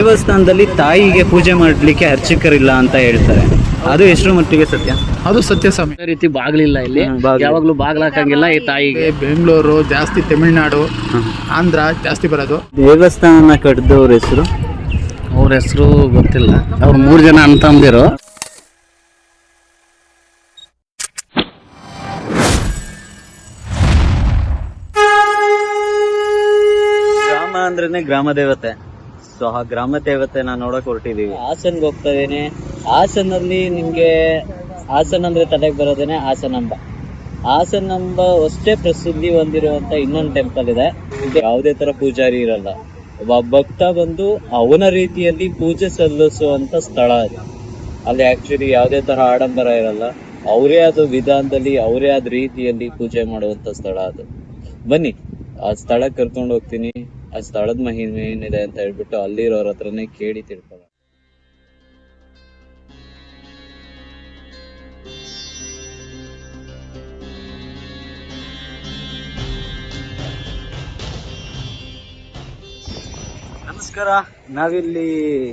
ದೇವಸ್ಥಾನದಲ್ಲಿ ತಾಯಿಗೆ ಪೂಜೆ ಮಾಡಲಿಕ್ಕೆ ಅರ್ಚಕರಿಲ್ಲ ಅಂತ ಹೇಳ್ತಾರೆ, ಅದು ಎಷ್ಟು ಮಟ್ಟಿಗೆ ಸತ್ಯ? ಅದು ಸತ್ಯ ಸ್ವಾಮಿ. ಅದೇ ರೀತಿ ಬಾಗಿಲಿಲ್ಲ ಇಲ್ಲಿ, ಯಾವಾಗ್ಲೂ ಬಾಗಿಲು ಹಾಕಂಗಿಲ್ಲ ಈ ತಾಯಿಗೆ. ಬೆಂಗಳೂರು ಜಾಸ್ತಿ, ತಮಿಳ್ನಾಡು, ಆಂಧ್ರ ಜಾಸ್ತಿ ಬರೋದು. ದೇವಸ್ಥಾನ ಕಟ್ಟಿದವ್ರ ಹೆಸರು? ಅವ್ರ ಹೆಸರು ಗೊತ್ತಿಲ್ಲ. ಅವ್ರು 3 ಜನ ಅಂತಂದಿರು. ಗ್ರಾಮ ಅಂದ್ರೇನೆ ಗ್ರಾಮ ದೇವತೆ. ಸೊ ಆ ಗ್ರಾಮ ದೇವತೆನ ನೋಡಕ್ ಹೊರಟಿದೀವಿ. ಹಾಸನ್ಗೆ ಹೋಗ್ತಾ ಇದೀನಿ. ಹಾಸನಲ್ಲಿ ನಿಮ್ಗೆ ಹಾಸನ್ ಅಂದ್ರೆ ತಲೆಗೆ ಬರೋದೇನೆ ಹಾಸನಾಂಬ. ಹಾಸನಾಂಬ ಅಷ್ಟೇ ಪ್ರಸಿದ್ಧಿ ಹೊಂದಿರುವಂತ ಇನ್ನೊಂದು ಟೆಂಪಲ್ ಇದೆ. ಯಾವುದೇ ತರ ಪೂಜಾರಿ ಇರಲ್ಲ, ಒಬ್ಬ ಭಕ್ತ ಬಂದು ಅವನ ರೀತಿಯಲ್ಲಿ ಪೂಜೆ ಸಲ್ಲಿಸುವಂತ ಸ್ಥಳ ಅದು. ಅಲ್ಲಿ ಆಕ್ಚುಲಿ ಯಾವುದೇ ತರ ಆಡಂಬರ ಇರಲ್ಲ, ಅವರೇ ಆದ ವಿಧಾನದಲ್ಲಿ ಅವರೇ ಆದ ರೀತಿಯಲ್ಲಿ ಪೂಜೆ ಮಾಡುವಂತ ಸ್ಥಳ ಅದು. ಬನ್ನಿ ಆ ಸ್ಥಳಕ್ಕೆ ಕರ್ಕೊಂಡು ಹೋಗ್ತೀನಿ. ಆ ಸ್ಥಳದ ಮಹಿಮೆ ಏನಿದೆ ಅಂತ ಹೇಳ್ಬಿಟ್ಟು ಅಲ್ಲಿರೋರ ಹತ್ರನೇ ಕೇಳಿ ತಿಳ್ಕೊಳ್ಳೋಣ. ನಮಸ್ಕಾರ. ನಾವಿಲ್ಲಿ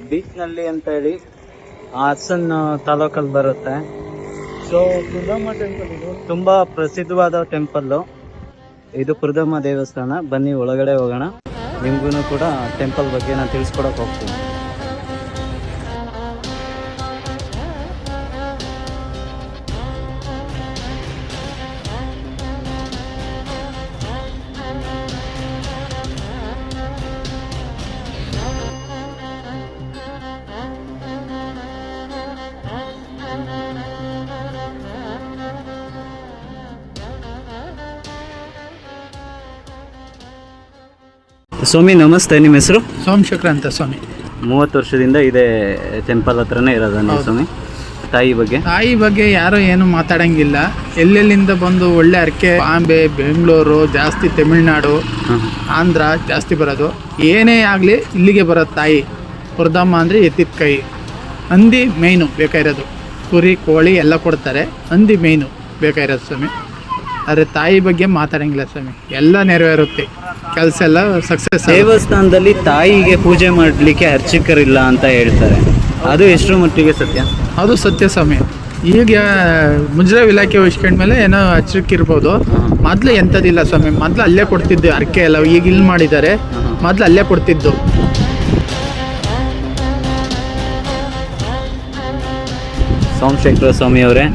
ಬೀಚ್ ನಲ್ಲಿ ಅಂತ ಹೇಳಿ ಹಾಸನ್ ತಾಲೂಕಲ್ಲಿ ಬರುತ್ತೆ. ಸೊ ಪುರದಮ್ಮ ಟೆಂಪಲ್, ಇದು ತುಂಬಾ ಪ್ರಸಿದ್ಧವಾದ ಟೆಂಪಲ್. ಇದು ಪುರದಮ್ಮ ದೇವಸ್ಥಾನ. ಬನ್ನಿ ಒಳಗಡೆ ಹೋಗೋಣ. ನಿಮ್ಗೂ ಕೂಡ ಟೆಂಪಲ್ ಬಗ್ಗೆ ನಾನು ತಿಳಿಸ್ಕೊಡಕ್ ಹೋಗ್ತೀನಿ. ಸ್ವಾಮಿ ನಮಸ್ತೆ, ನಿಮ್ಮ ಹೆಸರು? ಸೋಮಶೇಖರ ಅಂತ ಸ್ವಾಮಿ. 30 ವರ್ಷದಿಂದ ಇದೇ ಟೆಂಪಲ್ ಹತ್ರನೇ ಇರೋದ ನೀವು ಸ್ವಾಮಿ? ತಾಯಿ ಬಗ್ಗೆ ಯಾರು ಏನು ಮಾತಾಡಂಗಿಲ್ಲ. ಎಲ್ಲೆಲ್ಲಿಂದ ಬಂದು ಒಳ್ಳೆ ಅರ್ಕೆ, ಬಾಂಬೆ, ಬೆಂಗಳೂರು ಜಾಸ್ತಿ, ತಮಿಳ್ನಾಡು, ಆಂಧ್ರ ಜಾಸ್ತಿ ಬರೋದು. ಏನೇ ಆಗಲಿ ಇಲ್ಲಿಗೆ ಬರೋದು ತಾಯಿ. ಪುರದಮ್ಮ ಅಂದರೆ ಎತ್ತಿದ ಕೈ. ಹಂದಿ ಮೇಯ್ನು ಬೇಕಾಗಿರೋದು. ಕುರಿ, ಕೋಳಿ ಎಲ್ಲ ಕೊಡ್ತಾರೆ, ಹಂದಿ ಮೇಯ್ನು ಬೇಕಾಗಿರೋದು ಸ್ವಾಮಿ. ಆದರೆ ತಾಯಿ ಬಗ್ಗೆ ಮಾತಾಡಂಗಿಲ್ಲ ಸ್ವಾಮಿ. ಎಲ್ಲ ನೆರವೇರುತ್ತೆ, ಕೆಲಸ ಎಲ್ಲ ಸಕ್ಸಸ್. ದೇವಸ್ಥಾನದಲ್ಲಿ ತಾಯಿಗೆ ಪೂಜೆ ಮಾಡಲಿಕ್ಕೆ ಅರ್ಚಕರಿಲ್ಲ ಅಂತ ಹೇಳ್ತಾರೆ, ಅದು ಎಷ್ಟು ಮಟ್ಟಿಗೆ ಸತ್ಯ? ಅದು ಸತ್ಯ ಸ್ವಾಮಿ. ಈಗ ಮುಜರಾಯಿ ಇಲಾಖೆ ವಹಿಸ್ಕೊಂಡ್ಮೇಲೆ ಏನೋ ಅರ್ಚಕಿರ್ಬೋದು. ಮೊದಲು ಎಂಥದಿಲ್ಲ ಸ್ವಾಮಿ. ಮೊದಲು ಅಲ್ಲೇ ಕೊಡ್ತಿದ್ದು ಅರ್ಕೆ ಎಲ್ಲ. ಈಗ ಇಲ್ಲಿ ಮಾಡಿದ್ದಾರೆ, ಮೊದಲು ಅಲ್ಲೇ ಕೊಡ್ತಿದ್ದು. ಸೋಮಶೇಖರ ಸ್ವಾಮಿ ಅವರೇ,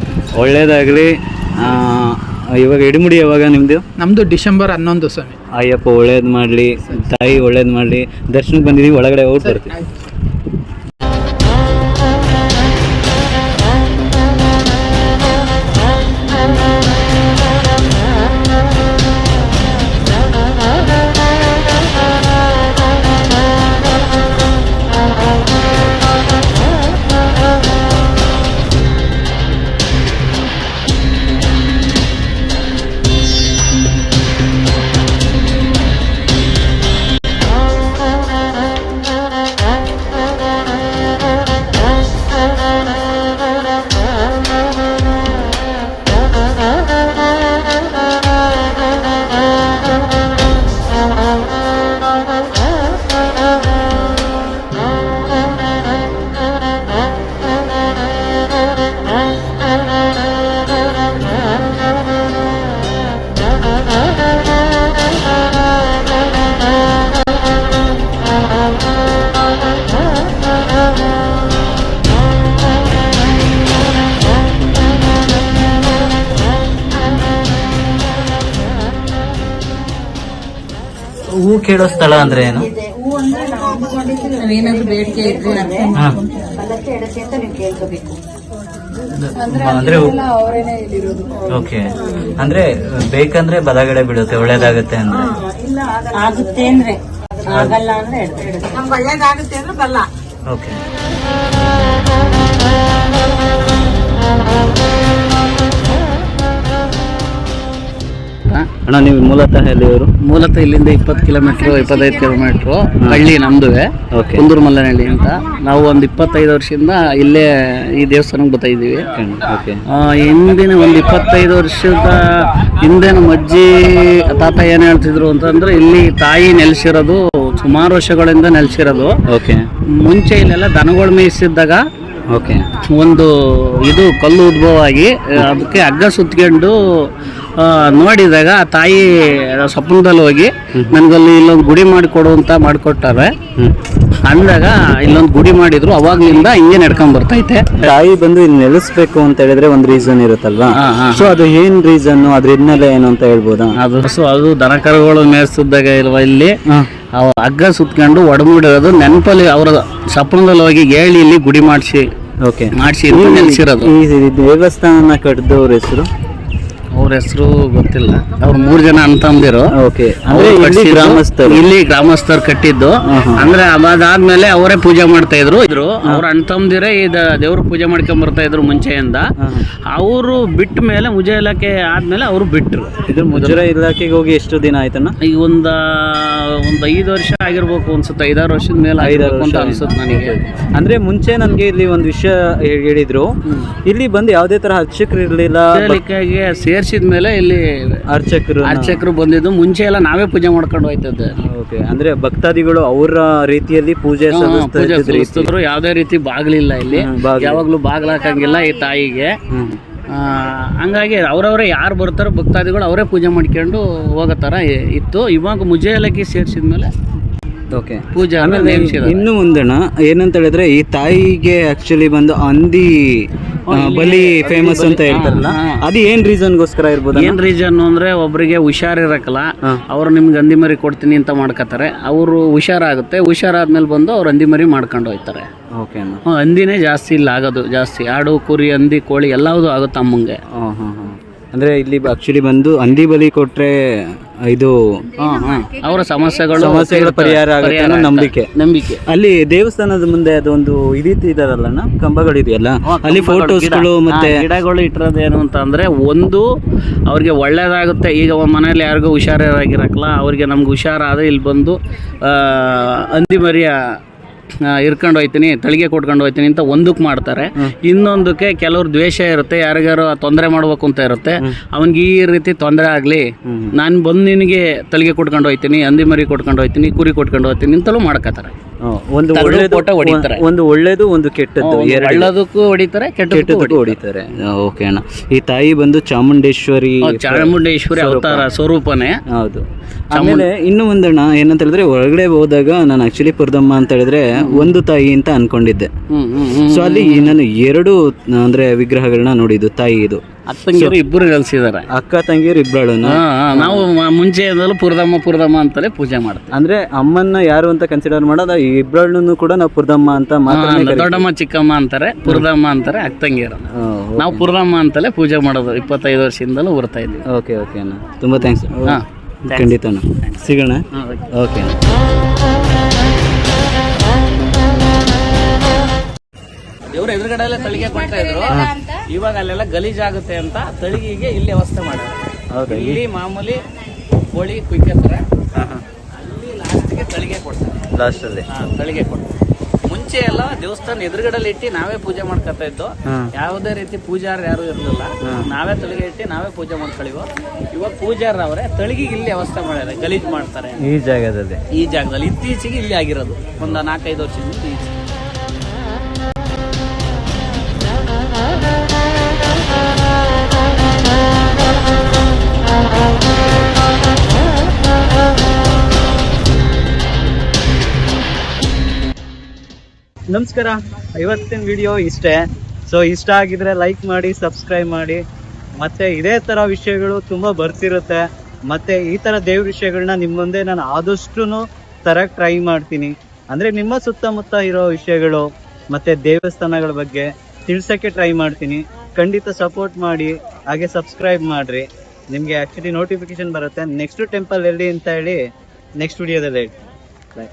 ಒಳ್ಳೇದಾಗಲಿ. ಇವಾಗ ಇಡಿಮುಡಿ ಯಾವಾಗ ನಿಮ್ಮದು? ನಮ್ಮದು ಡಿಸೆಂಬರ್ 11 ಸ್ವಾಮಿ. ಅಯ್ಯಪ್ಪ ಒಳ್ಳೇದು ಮಾಡಲಿ, ತಾಯಿ ಒಳ್ಳೇದು ಮಾಡಲಿ. ದರ್ಶನಕ್ಕೆ ಬಂದಿದ್ದೀವಿ, ಒಳಗಡೆ ಹೋಗಿ ಬರ್ತೀವಿ. ಹೂ ಕೇಳೋ ಸ್ಥಳ ಅಂದ್ರೆ ಏನು? ನಾವೇನಾದ್ರೂ ಬೇಡಿಕೆ ಇದ್ರೆ ಅಂದ್ರೆ ಓಕೆ, ಅಂದ್ರೆ ಬೇಕಂದ್ರೆ ಬಲಗಡೆ ಬಿಡುತ್ತೆ, ಒಳ್ಳೇದಾಗುತ್ತೆ ಅಂದ್ರೆ ಆಗುತ್ತೆ ಅಂದ್ರೆ ಆಗಲ್ಲ ಅಂದ್ರೆ ಒಳ್ಳೇದಾಗುತ್ತೆ ಅಂದ್ರೆ ಬಲ್ಲ. ಓಕೆ. ಅಣ್ಣ, ನೀವು ಮೂಲತಃ ಎಲ್ಲಿಯವರು? ಮೂಲತಃ ಇಲ್ಲಿಂದ 20 ಕಿಲೋಮೀಟರ್ 25 ಕಿಲೋಮೀಟರ್ ಹಳ್ಳಿ ನಮ್ದುವೆ, ಕುಂದೂರು ಮಲ್ಲನಹಳ್ಳಿ ಅಂತ. ನಾವು ಒಂದು 25 ವರ್ಷದಿಂದ ಇಲ್ಲೇ ಈ ದೇವಸ್ಥಾನಕ್ಕೆ ಬರ್ತಾ ಇದ್ದೀವಿ. ಹಿಂದಿನ ಒಂದು 25 ವರ್ಷದ ಹಿಂದೆ ನಮ್ಮ ಅಜ್ಜಿ ತಾತ ಏನು ಹೇಳ್ತಿದ್ರು ಅಂತಂದ್ರೆ, ಇಲ್ಲಿ ತಾಯಿ ನೆಲೆಸಿರೋದು ಸುಮಾರು ವರ್ಷಗಳಿಂದ ನೆಲೆಸಿರೋದು. ಓಕೆ ಮುಂಚೆ ಇಲ್ಲೆಲ್ಲ ದನಗಳು ಮೇಯಿಸಿದ್ದಾಗ ಓಕೆ ಒಂದು ಇದು ಕಲ್ಲು ಉದ್ಭವ ಆಗಿ ಅದಕ್ಕೆ ಹಗ್ಗ ಸುತ್ಕೊಂಡು ನೋಡಿದಾಗ ಆ ತಾಯಿ ಸ್ವಪ್ನದಲ್ಲಿ ಹೋಗಿ ನನಗಲ್ಲಿ ಇಲ್ಲೊಂದು ಗುಡಿ ಮಾಡಿಕೊಡು ಅಂತ ಮಾಡಿಕೊಟ್ಟಾರೆ. ಅಂದಾಗ ಇಲ್ಲೊಂದು ಗುಡಿ ಮಾಡಿದ್ರು, ಅವಾಗ್ಲಿಂದ ಹಿಂಗೆ ನಡ್ಕೊಂಡ್ ಬರ್ತೈತೆ. ತಾಯಿ ಬಂದು ಇಲ್ಲಿ ನೆಲೆಸ್ಬೇಕು ಅಂತ ಹೇಳಿದ್ರೆ ಒಂದು ರೀಸನ್ ಇರುತ್ತಲ್ವಾ? ಸೊ ಅದು ಏನ್ ರೀಸನ್, ಅದ್ರ ಹಿನ್ನೆಲೆ ಏನು ಅಂತ ಹೇಳ್ಬೋದಾ? ಅದು ದನ ಕರುಗಳು ಮೇಯಿಸಿದಾಗ ಇಲ್ವಾ ಇಲ್ಲಿ ಹಗ್ಗ ಸುತ್ಕೊಂಡು ಒಡಮೂಡಿರೋದು ನೆನಪಲ್ಲಿ ಅವರ ಸ್ವಪ್ನದಲ್ಲಿ ಹೋಗಿ ಹೇಳಿ ಇಲ್ಲಿ ಗುಡಿ ಮಾಡಿಸಿ ನೆಲೆಸಿರೋದು. ಈ ದೇವಸ್ಥಾನ ಕಟ್ಟಿದವ್ರ ಹೆಸರು? ಅವ್ರ ಹೆಸರು ಗೊತ್ತಿಲ್ಲ. ಅವ್ರು 3 ಜನ ಅಂತಂದಿರು. ಓಕೆ, ಅಂದ್ರೆ ಇಲ್ಲಿ ಗ್ರಾಮಸ್ಥರು ಕಟ್ಟಿದ್ದು. ಅಂದ್ರೆ ಅದಾದ್ಮೇಲೆ ಅವರೇ ಪೂಜೆ ಮಾಡ್ತಾ ಇದ್ರು. ಅವ್ರ ಅಣ್ತಂದಿರೇ ದೇವ್ರ ಪೂಜೆ ಮಾಡ್ಕೊಂಡ್ ಬರ್ತಾ ಇದ್ರು ಮುಂಚೆಯಿಂದ. ಅವರು ಬಿಟ್ಟ ಮೇಲೆ ಮುಜರಾಯಿ ಇಲಾಖೆ ಆದ್ಮೇಲೆ ಅವರು ಬಿಟ್ರು. ಇದು ಮುಜರಾಯಿ ಇಲಾಖೆಗೆ ಹೋಗಿ ಎಷ್ಟು ದಿನ ಆಯ್ತಣ್ಣ? ಈಗ ಒಂದ್ 5 ವರ್ಷ ಆಗಿರ್ಬೇಕು ಅನ್ಸುತ್ತೆ. 5-6 ವರ್ಷದ ಮೇಲೆ ಅಂತ ಅನ್ಸುತ್ತೆ ನನಗೆ. ಅಂದ್ರೆ ಮುಂಚೆ ನನ್ಗೆ ಇಲ್ಲಿ ಒಂದು ವಿಷಯ ಹೇಳಿದ್ರು, ಇಲ್ಲಿ ಬಂದು ಯಾವ್ದೇ ತರ ಅರ್ಚಕರು ಇರ್ಲಿಲ್ಲ. ಸೇರ್ಸಿದ್ಮೇಲೆ ಇಲ್ಲಿ ಅರ್ಚಕರು ಬಂದಿದ್ದು. ಮುಂಚೆ ಎಲ್ಲ ನಾವೇ ಪೂಜೆ ಮಾಡ್ಕೊಂಡು ಹೋಯ್ತದ್ದೆ. ಓಕೆ, ಅಂದ್ರೆ ಭಕ್ತಾದಿಗಳು ಅವರ ರೀತಿಯಲ್ಲಿ ಪೂಜೆ ಸಲ್ಲಿಸ್ತಿದ್ರು. ಯಾವ್ದೇ ರೀತಿ ಬಾಗ್ಲಿಲ್ಲ ಇಲ್ಲಿ, ಯಾವಾಗ್ಲೂ ಬಾಗ್ಲಾಕಂಗಿಲ್ಲ ಈ ತಾಯಿಗೆ. ಹಂಗಾಗಿ ಅವ್ರವ್ರೆ ಯಾರು ಬರ್ತಾರೋ ಭಕ್ತಾದಿಗಳು ಅವರೇ ಪೂಜೆ ಮಾಡ್ಕೊಂಡು ಹೋಗೋ ತರ ಇತ್ತು. ಇವಾಗ ಮುಜರಾಯಿ ಇಲಾಖೆ ಸೇರ್ಸಿದ್ಮೇಲೆ ಓಕೆ ಪೂಜೆ ಇನ್ನು ಮುಂದಣ ಏನಂತ ಹೇಳಿದ್ರೆ, ಈ ತಾಯಿಗೆ ಆಕ್ಚುಲಿ ಬಂದು ಹಂದಿ ಬಲಿ ಫೇಮಸ್ ಅಂತ ಹೇಳ್ತಾರಲ್ಲ, ಅದು ಏನ್ ರೀಸನ್ಗೋಸ್ಕರ ಇರ್ಬೋದು? ಏನ್ ರೀಸನ್ ಅಂದ್ರೆ ಒಬ್ರಿಗೆ ಹುಷಾರಿರಕಲ್ಲ, ಅವ್ರು ನಿಮ್ಗೆ ಹಂದಿ ಮರಿ ಕೊಡ್ತೀನಿ ಅಂತ ಮಾಡ್ಕೋತಾರೆ. ಅವರು ಹುಷಾರಾಗುತ್ತೆ, ಹುಷಾರಾದ್ಮೇಲೆ ಬಂದು ಅವ್ರು ಹಂದಿ ಮರಿ ಮಾಡ್ಕೊಂಡು ಹೋಗ್ತಾರೆ. ಓಕೆ, ಹಂದಿನೇ ಜಾಸ್ತಿ ಇಲ್ಲ ಆಗೋದು. ಜಾಸ್ತಿ ಆಡು, ಕುರಿ, ಹಂದಿ, ಕೋಳಿ ಎಲ್ಲವುದು ಆಗುತ್ತೆ ಅಮ್ಮಂಗೆ. ಅಂದ್ರೆ ಇಲ್ಲಿ ಆಕ್ಚುಲಿ ಬಂದು ಹಂದಿ ಬಲಿ ಕೊಟ್ರೆ ಇದು ಅವರ ಸಮಸ್ಯೆಗಳ ಪರಿಹಾರ ಆಗುತ್ತೆ ಅನ್ನೋ ನಂಬಿಕೆ. ಅಲ್ಲಿ ದೇವಸ್ಥಾನದ ಮುಂದೆ ಅದೊಂದು ಇದಿದ್ದಾರಲ್ಲ, ಕಂಬಗಳಿದೆಯಲ್ಲ, ಅಲ್ಲಿ ಫೋಟೋಸ್ಗಳು ಮತ್ತೆ ಗಿಡಗಳು ಇಟ್ಟಿರೋದೇನು ಅಂತ ಅಂದ್ರೆ, ಒಂದು ಅವ್ರಿಗೆ ಒಳ್ಳೇದಾಗುತ್ತೆ. ಈಗ ಮನೇಲಿ ಯಾರಿಗೂ ಹುಷಾರಾಗಿರಕ್ಕಲ್ಲ, ಅವ್ರಿಗೆ ನಮ್ಗೆ ಹುಷಾರಾದ್ರೆ ಇಲ್ಲಿ ಬಂದು ಹಂದಿ ಮರಿಯ ಇರ್ಕೊಂಡು ಹೋಯ್ತೀನಿ, ತಳಿಗೆ ಕೊಟ್ಕೊಂಡು ಹೋಯ್ತೀನಿ ಅಂತ ಒಂದಕ್ಕೆ ಮಾಡ್ತಾರೆ. ಇನ್ನೊಂದಕ್ಕೆ ಕೆಲವ್ರು ದ್ವೇಷ ಇರುತ್ತೆ, ಯಾರಿಗಾರು ತೊಂದರೆ ಮಾಡ್ಬೇಕು ಅಂತ ಇರುತ್ತೆ. ಅವನಿಗೆ ಈ ರೀತಿ ತೊಂದರೆ ಆಗಲಿ, ನಾನು ಬಂದು ನಿನಗೆ ತಳಿಗೆ ಕೊಟ್ಕೊಂಡು ಹೋಯ್ತೀನಿ, ಹಂದಿ ಮರಿ ಕೊಟ್ಕೊಂಡು ಹೋಯ್ತೀನಿ, ಕುರಿ ಕೊಟ್ಕೊಂಡು ಹೋಗ್ತೀನಿ ಅಂತಲೂ ಮಾಡ್ಕೋತಾರೆ. ಒಂದು ಹೊಡಿತಾರೆ, ಒಂದು ಒಳ್ಳೇದು ಒಂದು ಕೆಟ್ಟದ್ದು, ಒಳ್ಳೇದಕ್ಕೂ ಹೊಡಿತಾರೆ, ಕೆಟ್ಟದಕ್ಕೂ ಹೊಡಿತಾರೆ. ಓಕೆ ಅಣ್ಣ, ಈ ತಾಯಿ ಬಂದು ಚಾಮುಂಡೇಶ್ವರಿ ಅವತಾರ ಸ್ವರೂಪನೇ. ಹೌದು. ಆಮೇಲೆ ಇನ್ನು ಒಂದಣ್ಣ ಏನಂತ ಹೇಳಿದ್ರೆ, ಹೊರಗಡೆ ಹೋದಾಗ ನಾನು ಆಕ್ಚುಲಿ ಪುರದಮ್ಮ ಅಂತ ಹೇಳಿದ್ರೆ ಒಂದು ತಾಯಿ ಅಂತ ಅನ್ಕೊಂಡಿದ್ದೆ. ಸೊ ಅಲ್ಲಿ ನಾನು 2 ಅಂದ್ರೆ ವಿಗ್ರಹಗಳನ್ನ ನೋಡಿದ್ದು ತಾಯಿ. ಇದು ಅಕ್ಕಂಗಿಯರು ಇಬ್ಬರು ಕಲ್ಸಿದ್ದಾರೆ, ಅಕ್ಕ ತಂಗಿಯರು ಇಬ್ಬಳು. ನಾವು ಮುಂಚೆಯಿಂದಲೂ ಪುರದಮ್ಮ ಅಂತಲೇ ಪೂಜೆ ಮಾಡ್ತೀವಿ. ಅಂದ್ರೆ ಅಮ್ಮನ್ನ ಯಾರು ಅಂತ ಕನ್ಸಿಡರ್ ಮಾಡೋದು, ಈ ಇಬ್ಬಳನ್ನು ಕೂಡ ನಾವು ಪುರದಮ್ಮ ಅಂತ ಮಾತ್ರ. ದೊಡ್ಡಮ್ಮ ಚಿಕ್ಕಮ್ಮ ಅಂತಾರೆ, ಪುರದಮ್ಮ ಅಂತಾರೆ ಅಕ್ಕಂಗಿಯರು. ನಾವು ಪುರದಮ್ಮ ಅಂತಲೇ ಪೂಜೆ ಮಾಡೋದು 25 ವರ್ಷದಿಂದಲೂ ಬರ್ತಾ ಇದ್ವಿ. ಓಕೆ ಓಕೆ ಅಣ್ಣ, ತುಂಬಾ ಥ್ಯಾಂಕ್ಸ್. ಖಂಡಿತ ಸಿಗೋಣ. ಓಕೆ, ದೇವ್ರ ಎದುರುಗಡೆ ತಳಿಗೆ ಕೊಡ್ತಾ ಇದ್ರು. ಇವಾಗ ಅಲ್ಲೆಲ್ಲ ಗಲೀಜಾಗುತ್ತೆ ಅಂತ ತಳಿಗೆಗೆ ಇಲ್ಲಿ ವ್ಯವಸ್ಥೆ ಮಾಡಿದ್ರು. ಇಲ್ಲಿ ಮಾಮೂಲಿ ಕೋಳಿ ಕುಯ್ಕತ್ತಾರೆ, ಅಲ್ಲಿ ಲಾಸ್ಟ್ಗೆ ತಳಿಗೆ ಕೊಡ್ತಾರೆ. ಲಾಸ್ಟ್ ಅಲ್ಲಿ ತಳಿಗೆ ಕೊಡ್ತಾರೆ. ಮುಂಚೆ ಎಲ್ಲ ದೇವಸ್ಥಾನ ಎದುರುಗಡೆ ಇಟ್ಟು ನಾವೇ ಪೂಜೆ ಮಾಡ್ಕೊತಾ ಇದ್ದು. ಯಾವುದೇ ರೀತಿ ಪೂಜಾರ ಯಾರು ಇರಲಿಲ್ಲ, ನಾವೇ ತಳಿಗೆ ಇಟ್ಟು ನಾವೇ ಪೂಜೆ ಮಾಡ್ಕೊಳ್ಳಿವೋ. ಇವಾಗ ಪೂಜಾರ ಅವರೇ ತಳಿಗೆ ಇಲ್ಲಿ ವ್ಯವಸ್ಥೆ ಮಾಡ್ಯಾರೆ, ಗಲೀಜ್ ಮಾಡ್ತಾರೆ ಈ ಜಾಗದಲ್ಲಿ. ಇತ್ತೀಚೆಗೆ ಇಲ್ಲಿ ಆಗಿರೋದು, ಒಂದು 4-5 ವರ್ಷದಿಂದ ಈಚೆಗೆ. ನಮಸ್ಕಾರ, ಇವತ್ತಿನ ವಿಡಿಯೋ ಇಷ್ಟೇ. ಸೊ ಇಷ್ಟ ಆಗಿದ್ರೆ ಲೈಕ್ ಮಾಡಿ, ಸಬ್ಸ್ಕ್ರೈಬ್ ಮಾಡಿ. ಮತ್ತೆ ಇದೇ ತರ ವಿಷಯಗಳು ತುಂಬಾ ಬರ್ತಿರುತ್ತೆ. ಮತ್ತೆ ಈ ತರ ದೇವ್ರ ವಿಷಯಗಳನ್ನ ನಿಮ್ಮ ಮುಂದೆ ನಾನು ಆದಷ್ಟು ತರಕ್ ಟ್ರೈ ಮಾಡ್ತೀನಿ. ಅಂದ್ರೆ ನಿಮ್ಮ ಸುತ್ತಮುತ್ತ ಇರೋ ವಿಷಯಗಳು ಮತ್ತೆ ದೇವಸ್ಥಾನಗಳ ಬಗ್ಗೆ ತಿಳ್ಸಕ್ಕೆ ಟ್ರೈ ಮಾಡ್ತೀನಿ. ಖಂಡಿತ ಸಪೋರ್ಟ್ ಮಾಡಿ, ಹಾಗೆ ಸಬ್ಸ್ಕ್ರೈಬ್ ಮಾಡ್ರಿ. ನಿಮ್ಗೆ ಆಕ್ಚುಲಿ ನೋಟಿಫಿಕೇಶನ್ ಬರುತ್ತೆ ನೆಕ್ಸ್ಟ್ ಟೆಂಪಲ್ ಎಲ್ಲಿ ಅಂತ ಹೇಳಿ ನೆಕ್ಸ್ಟ್ ವಿಡಿಯೋದಲ್ಲಿ ಹೇಳ್ತೀನಿ. ಬಾಯ್.